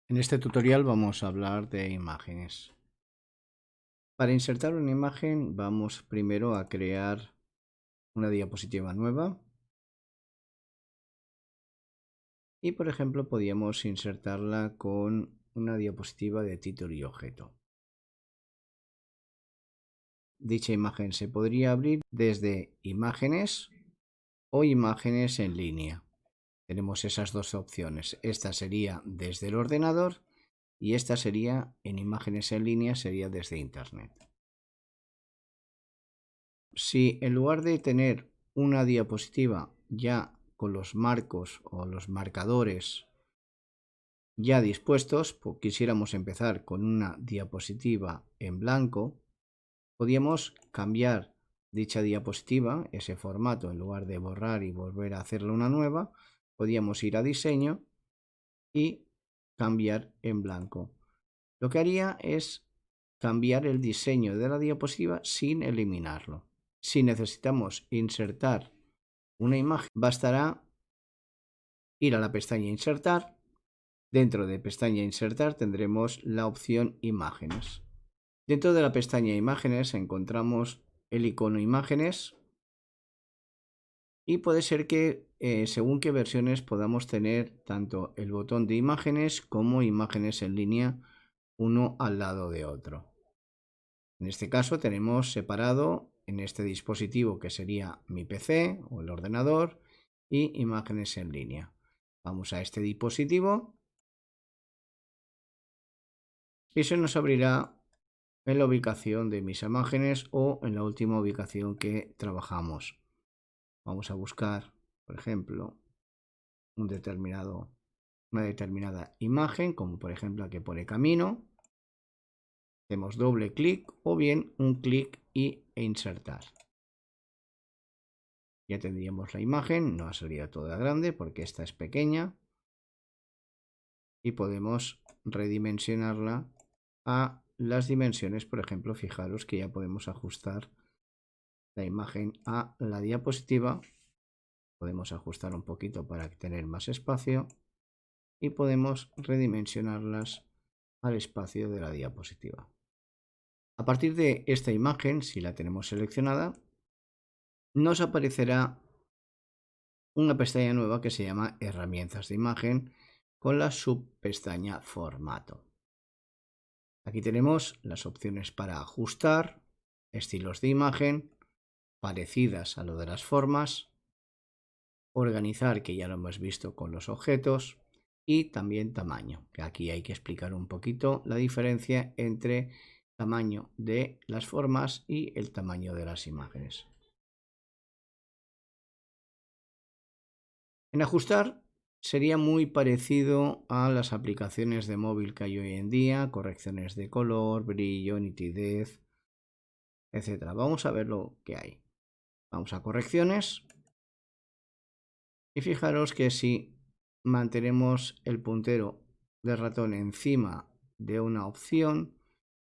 En este tutorial vamos a hablar de imágenes. Para insertar una imagen vamos primero a crear una diapositiva nueva y por ejemplo podríamos insertarla con una diapositiva de título y objeto. Dicha imagen se podría abrir desde imágenes o imágenes en línea. Tenemos esas dos opciones. Esta sería desde el ordenador y esta sería en imágenes en línea, sería desde internet. Si en lugar de tener una diapositiva ya con los marcos o los marcadores ya dispuestos, quisiéramos empezar con una diapositiva en blanco, podríamos cambiar dicha diapositiva, ese formato, en lugar de borrar y volver a hacerle una nueva, podríamos ir a diseño y cambiar en blanco. Lo que haría es cambiar el diseño de la diapositiva sin eliminarlo. Si necesitamos insertar una imagen, bastará ir a la pestaña Insertar. Dentro de pestaña Insertar tendremos la opción Imágenes. Dentro de la pestaña Imágenes encontramos el icono Imágenes y puede ser que según qué versiones podamos tener tanto el botón de imágenes como imágenes en línea uno al lado de otro. En este caso tenemos separado en este dispositivo que sería mi PC o el ordenador y imágenes en línea. Vamos a este dispositivo y se nos abrirá en la ubicación de mis imágenes o en la última ubicación que trabajamos. Vamos a buscar, por ejemplo, una determinada imagen, como por ejemplo aquí pone camino. Hacemos doble clic o bien un clic e insertar. Ya tendríamos la imagen, no sería toda grande porque esta es pequeña y podemos redimensionarla a las dimensiones. Por ejemplo, fijaros que ya podemos ajustar la imagen a la diapositiva, podemos ajustar un poquito para tener más espacio y podemos redimensionarlas al espacio de la diapositiva. A partir de esta imagen, si la tenemos seleccionada, nos aparecerá una pestaña nueva que se llama Herramientas de imagen con la subpestaña Formato. Aquí tenemos las opciones para ajustar, estilos de imagen, parecidas a lo de las formas, organizar, que ya lo hemos visto con los objetos, y también tamaño, que aquí hay que explicar un poquito la diferencia entre tamaño de las formas y el tamaño de las imágenes. En ajustar sería muy parecido a las aplicaciones de móvil que hay hoy en día, correcciones de color, brillo, nitidez, etc. Vamos a ver lo que hay. Vamos a correcciones y fijaros que si mantenemos el puntero del ratón encima de una opción,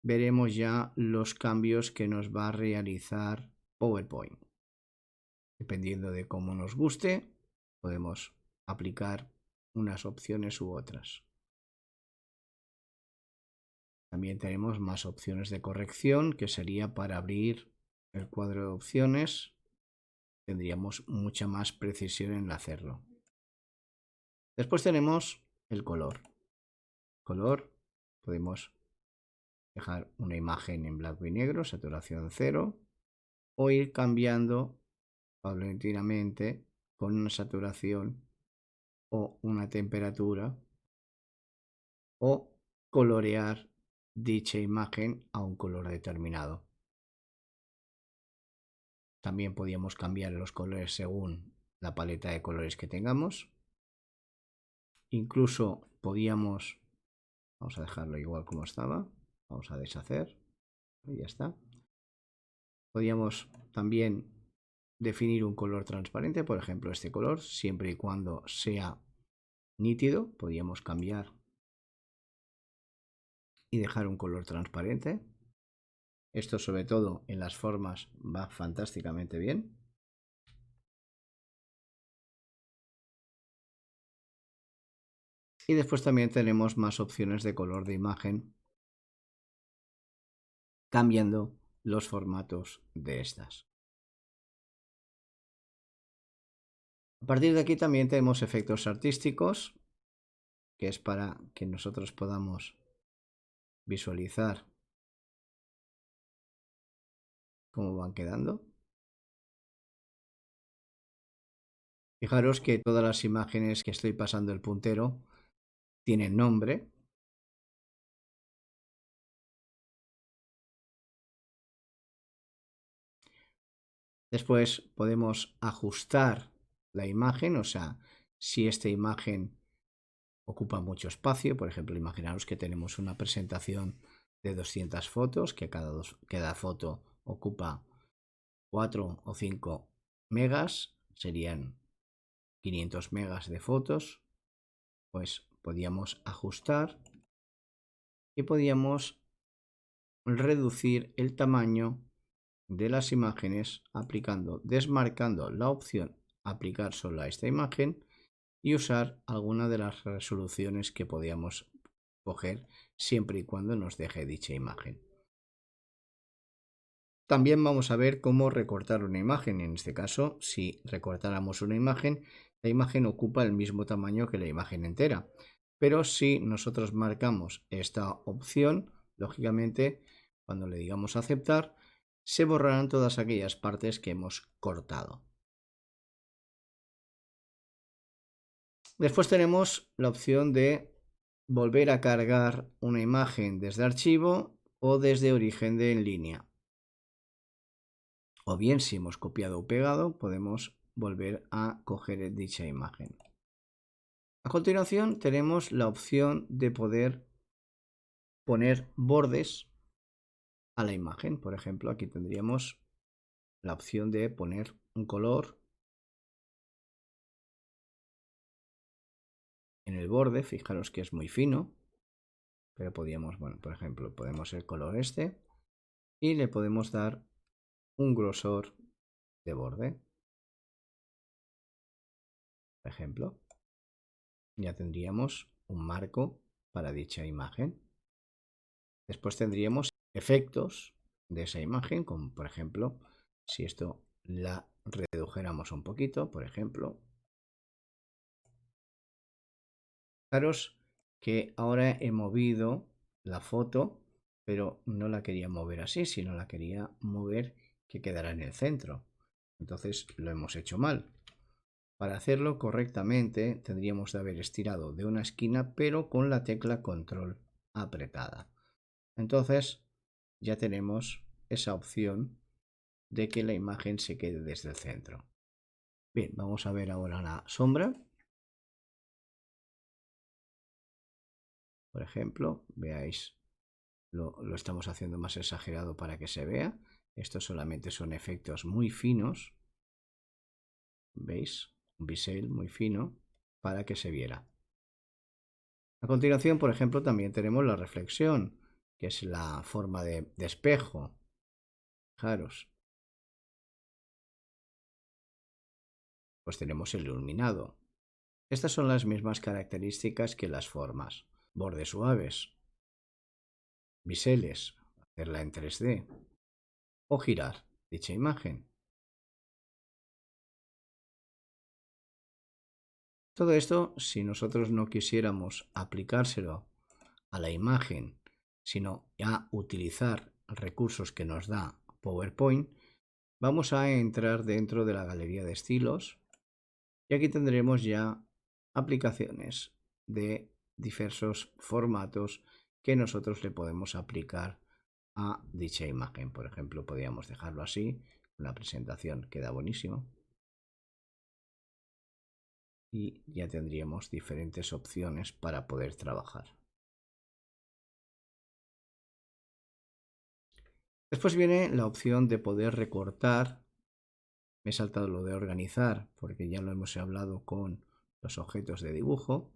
veremos ya los cambios que nos va a realizar PowerPoint. Dependiendo de cómo nos guste, podemos aplicar unas opciones u otras. También tenemos más opciones de corrección, que sería para abrir el cuadro de opciones. Tendríamos mucha más precisión en hacerlo. Después tenemos el color. Color, podemos dejar una imagen en blanco y negro, saturación 0, o ir cambiando paulatinamente con una saturación o una temperatura, o colorear dicha imagen a un color determinado. También podríamos cambiar los colores según la paleta de colores que tengamos. Incluso podíamos, vamos a dejarlo igual como estaba, vamos a deshacer y ya está. Podríamos también definir un color transparente, por ejemplo este color, siempre y cuando sea nítido. Podríamos cambiar y dejar un color transparente. Esto, sobre todo en las formas, va fantásticamente bien. Y después también tenemos más opciones de color de imagen, cambiando los formatos de estas. A partir de aquí también tenemos efectos artísticos, que es para que nosotros podamos visualizar cómo van quedando. Fijaros que todas las imágenes que estoy pasando el puntero tienen nombre. Después podemos ajustar la imagen, o sea, si esta imagen ocupa mucho espacio, por ejemplo, imaginaros que tenemos una presentación de 200 fotos, que cada foto ocupa 4 o 5 megas, serían 500 megas de fotos, pues podíamos ajustar y podíamos reducir el tamaño de las imágenes desmarcando la opción aplicar solo a esta imagen y usar alguna de las resoluciones que podíamos coger siempre y cuando nos deje dicha imagen. También vamos a ver cómo recortar una imagen. En este caso, si recortáramos una imagen, la imagen ocupa el mismo tamaño que la imagen entera. Pero si nosotros marcamos esta opción, lógicamente, cuando le digamos aceptar, se borrarán todas aquellas partes que hemos cortado. Después tenemos la opción de volver a cargar una imagen desde archivo o desde origen de en línea. O bien, si hemos copiado o pegado, podemos volver a coger dicha imagen. A continuación tenemos la opción de poder poner bordes a la imagen. Por ejemplo, aquí tendríamos la opción de poner un color en el borde. Fijaros que es muy fino, pero podríamos, bueno, por ejemplo, podemos el color este y le podemos dar un grosor de borde. Por ejemplo, ya tendríamos un marco para dicha imagen. Después tendríamos efectos de esa imagen, como por ejemplo, si esto la redujéramos un poquito, por ejemplo. Fijaros que ahora he movido la foto, pero no la quería mover así, sino la quería mover que quedara en el centro. Entonces lo hemos hecho mal. Para hacerlo correctamente tendríamos de haber estirado de una esquina, pero con la tecla control apretada. Entonces ya tenemos esa opción de que la imagen se quede desde el centro. Bien, vamos a ver ahora la sombra. Por ejemplo, veáis, lo estamos haciendo más exagerado para que se vea. Estos solamente son efectos muy finos. ¿Veis? Un bisel muy fino para que se viera. A continuación, por ejemplo, también tenemos la reflexión, que es la forma de espejo. Fijaros. Pues tenemos el iluminado. Estas son las mismas características que las formas. Bordes suaves, biseles, hacerla en 3D o girar dicha imagen. Todo esto, si nosotros no quisiéramos aplicárselo a la imagen, sino a utilizar recursos que nos da PowerPoint, vamos a entrar dentro de la galería de estilos y aquí tendremos ya aplicaciones de diversos formatos que nosotros le podemos aplicar a dicha imagen. Por ejemplo, podríamos dejarlo así, la presentación queda buenísimo. Y ya tendríamos diferentes opciones para poder trabajar. Después viene la opción de poder recortar. Me he saltado lo de organizar porque ya lo hemos hablado con los objetos de dibujo.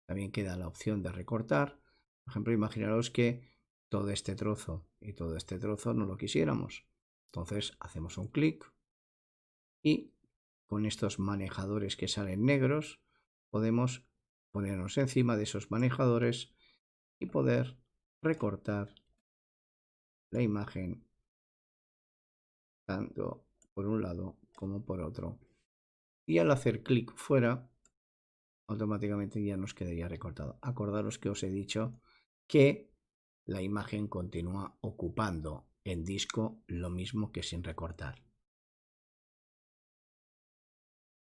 También queda la opción de recortar. Por ejemplo, imaginaros que todo este trozo y todo este trozo no lo quisiéramos. Entonces hacemos un clic y con estos manejadores que salen negros podemos ponernos encima de esos manejadores y poder recortar la imagen tanto por un lado como por otro. Y al hacer clic fuera, automáticamente ya nos quedaría recortado. Acordaros que os he dicho que la imagen continúa ocupando en disco lo mismo que sin recortar.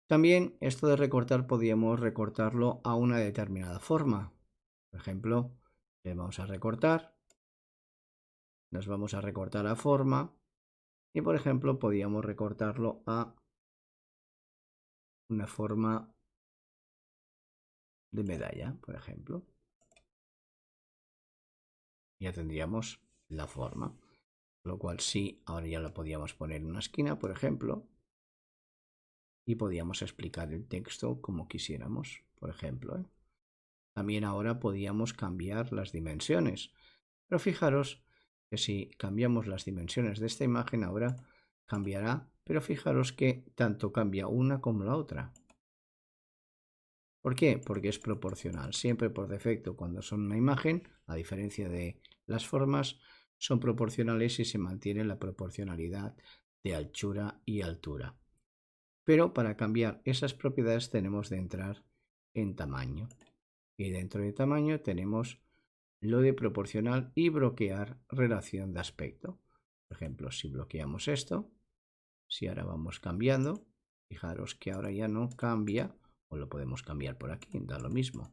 También esto de recortar podíamos recortarlo a una determinada forma. Por ejemplo, le vamos a recortar, nos vamos a recortar a forma y por ejemplo podíamos recortarlo a una forma de medalla, por ejemplo. Ya tendríamos la forma. Lo cual sí, ahora ya lo podíamos poner en una esquina, por ejemplo, y podíamos explicar el texto como quisiéramos, por ejemplo. También ahora podíamos cambiar las dimensiones, pero fijaros que si cambiamos las dimensiones de esta imagen ahora cambiará, pero fijaros que tanto cambia una como la otra. ¿Por qué? Porque es proporcional. Siempre por defecto cuando son una imagen, a diferencia de las formas, son proporcionales y se mantiene la proporcionalidad de anchura y altura. Pero para cambiar esas propiedades tenemos de entrar en tamaño. Y dentro de tamaño tenemos lo de proporcional y bloquear relación de aspecto. Por ejemplo, si bloqueamos esto, si ahora vamos cambiando, fijaros que ahora ya no cambia, o lo podemos cambiar por aquí, da lo mismo.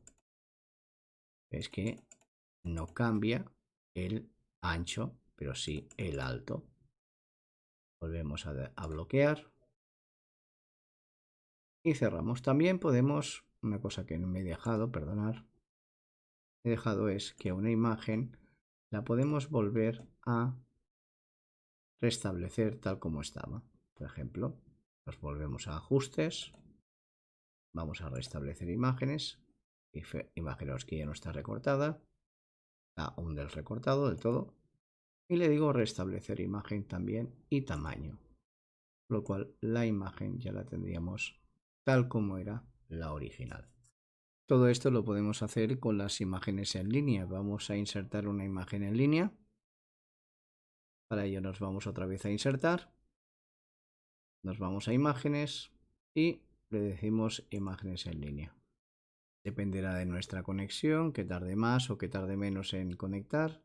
Es que no cambia el ancho, pero sí el alto. Volvemos a bloquear y cerramos. También podemos, una cosa que no me he dejado, perdonar, he dejado es que una imagen la podemos volver a restablecer tal como estaba. Por ejemplo, nos volvemos a ajustes, vamos a restablecer imágenes, imaginaos que ya no está recortada, está un del recortado del todo, y le digo restablecer imagen también y tamaño, lo cual la imagen ya la tendríamos tal como era la original. Todo esto lo podemos hacer con las imágenes en línea. Vamos a insertar una imagen en línea. Para ello nos vamos otra vez a insertar. Nos vamos a imágenes y le decimos imágenes en línea. Dependerá de nuestra conexión, que tarde más o que tarde menos en conectar.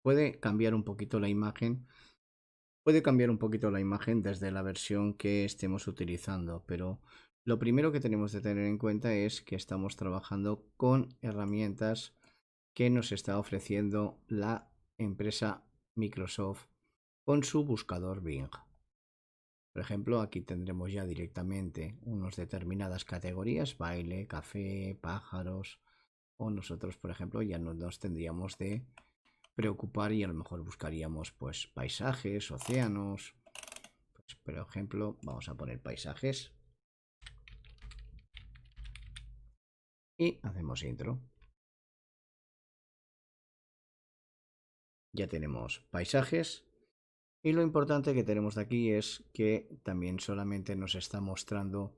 Puede cambiar un poquito la imagen. Puede cambiar un poquito la imagen desde la versión que estemos utilizando, pero lo primero que tenemos de tener en cuenta es que estamos trabajando con herramientas que nos está ofreciendo la empresa Microsoft con su buscador Bing. Por ejemplo, aquí tendremos ya directamente unas determinadas categorías, baile, café, pájaros, o nosotros, por ejemplo, ya no nos tendríamos de preocupar y a lo mejor buscaríamos pues paisajes, océanos. Pues, por ejemplo, vamos a poner paisajes y hacemos intro. Ya tenemos paisajes y lo importante que tenemos de aquí es que también solamente nos está mostrando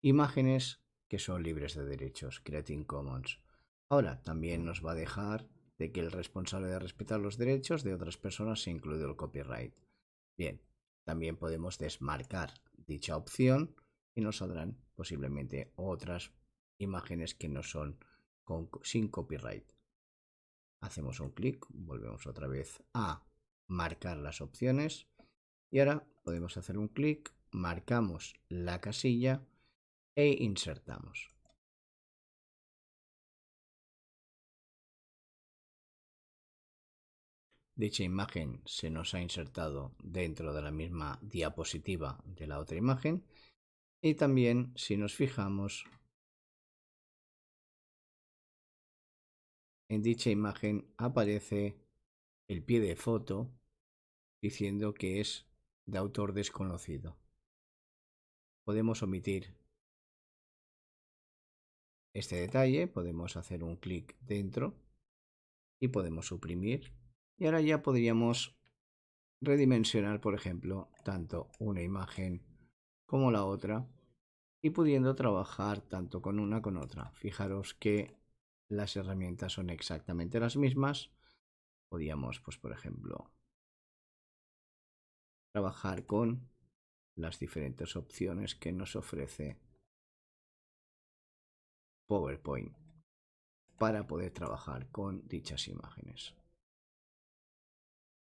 imágenes que son libres de derechos, Creative Commons. Ahora también nos va a dejar de que el responsable de respetar los derechos de otras personas, incluido el copyright. Bien, también podemos desmarcar dicha opción y nos saldrán posiblemente otras imágenes que no son sin copyright. Hacemos un clic, volvemos otra vez a marcar las opciones y ahora podemos hacer un clic, marcamos la casilla e insertamos. Dicha imagen se nos ha insertado dentro de la misma diapositiva de la otra imagen y también si nos fijamos en dicha imagen aparece el pie de foto diciendo que es de autor desconocido. Podemos omitir este detalle, podemos hacer un clic dentro y podemos suprimir y ahora ya podríamos redimensionar, por ejemplo, tanto una imagen como la otra y pudiendo trabajar tanto con una con otra. Fijaros que las herramientas son exactamente las mismas. Podíamos, pues por ejemplo, trabajar con las diferentes opciones que nos ofrece PowerPoint para poder trabajar con dichas imágenes.